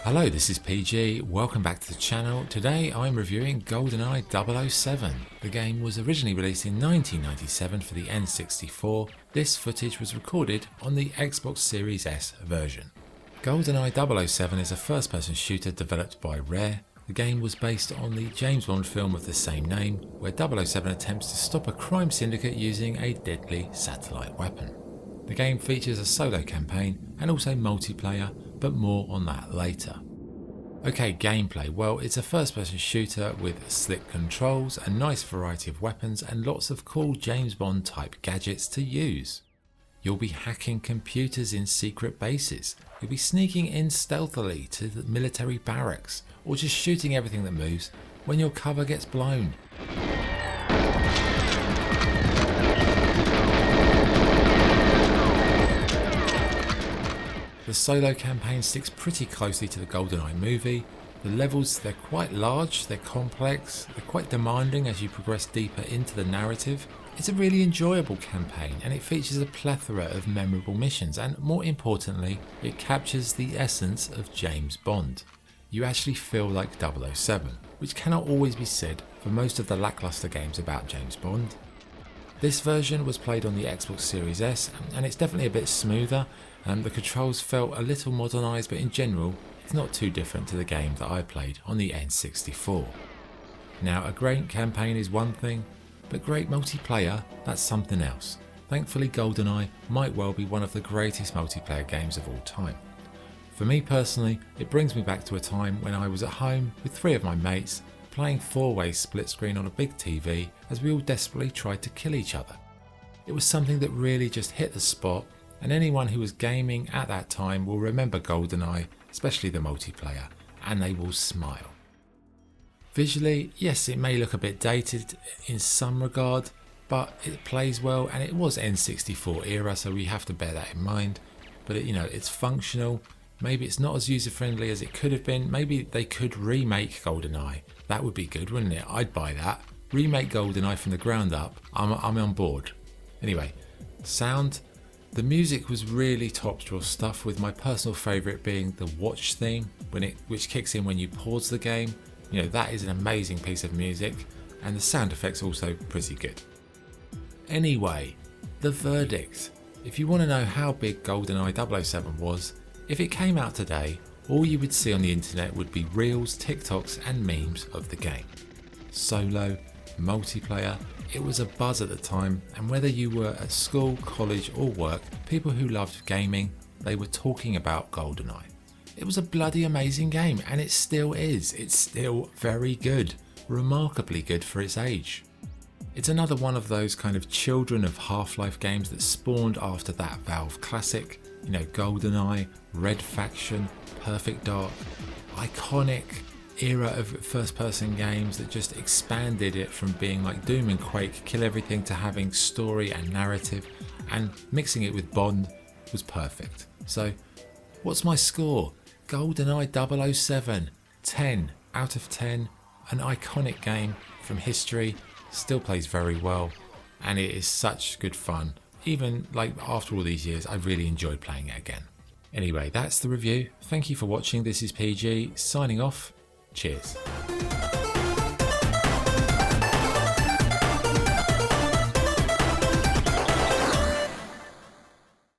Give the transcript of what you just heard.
Hello, this is PG, welcome back to the channel. Today I'm reviewing GoldenEye 007. The game was originally released in 1997 for the N64. This footage was recorded on the Xbox Series S version. GoldenEye 007 is a first-person shooter developed by Rare. The game was based on the James Bond film of the same name, where 007 attempts to stop a crime syndicate using a deadly satellite weapon. The game features a solo campaign and also multiplayer, but more on that later. Okay, gameplay. Well, it's a first-person shooter with slick controls, a nice variety of weapons and lots of cool James Bond type gadgets to use. You'll be hacking computers in secret bases, you'll be sneaking in stealthily to the military barracks, or just shooting everything that moves when your cover gets blown. The solo campaign sticks pretty closely to the GoldenEye movie. The levels, they're quite large, they're complex, they're quite demanding as you progress deeper into the narrative. It's a really enjoyable campaign and it features a plethora of memorable missions, and more importantly, it captures the essence of James Bond. You actually feel like 007, which cannot always be said for most of the lackluster games about James Bond. This version was played on the Xbox Series S and it's definitely a bit smoother. The controls felt a little modernised, but in general it's not too different to the game that I played on the N64. Now, a great campaign is one thing, but great multiplayer, that's something else. Thankfully GoldenEye might well be one of the greatest multiplayer games of all time. For me personally, it brings me back to a time when I was at home with 3 of my mates playing 4-way split screen on a big TV as we all desperately tried to kill each other. It was something that really just hit the spot, and anyone who was gaming at that time will remember GoldenEye, especially the multiplayer, and they will smile. Visually, yes, it may look a bit dated in some regard, but it plays well, and it was N64 era, so we have to bear that in mind. But it's functional. Maybe it's not as user friendly as it could have been. Maybe they could remake GoldenEye. That would be good, wouldn't it? I'd buy that. Remake GoldenEye from the ground up. I'm on board. Anyway, sound. The music was really top drawer stuff, with my personal favourite being the watch theme, which kicks in when you pause the game. That is an amazing piece of music, and the sound effects also pretty good. Anyway, the verdict. If you want to know how big GoldenEye 007 was, if it came out today, all you would see on the internet would be reels, TikToks and memes of the game. Solo, multiplayer, it was a buzz at the time, and whether you were at school, college or work, people who loved gaming, they were talking about GoldenEye. It was a bloody amazing game, and it still is. It's still very good, remarkably good for its age. It's another one of those kind of children of Half-Life games that spawned after that Valve classic. GoldenEye, Red Faction, Perfect Dark, iconic era of first-person games that just expanded it from being like Doom and Quake, kill everything, to having story and narrative, and mixing it with Bond was perfect. So, what's my score? GoldenEye 007, 10 out of 10, an iconic game from history, still plays very well, and it is such good fun. Even after all these years, I really enjoyed playing it again. Anyway, that's the review. Thank you for watching. This is PG, signing off. Cheers.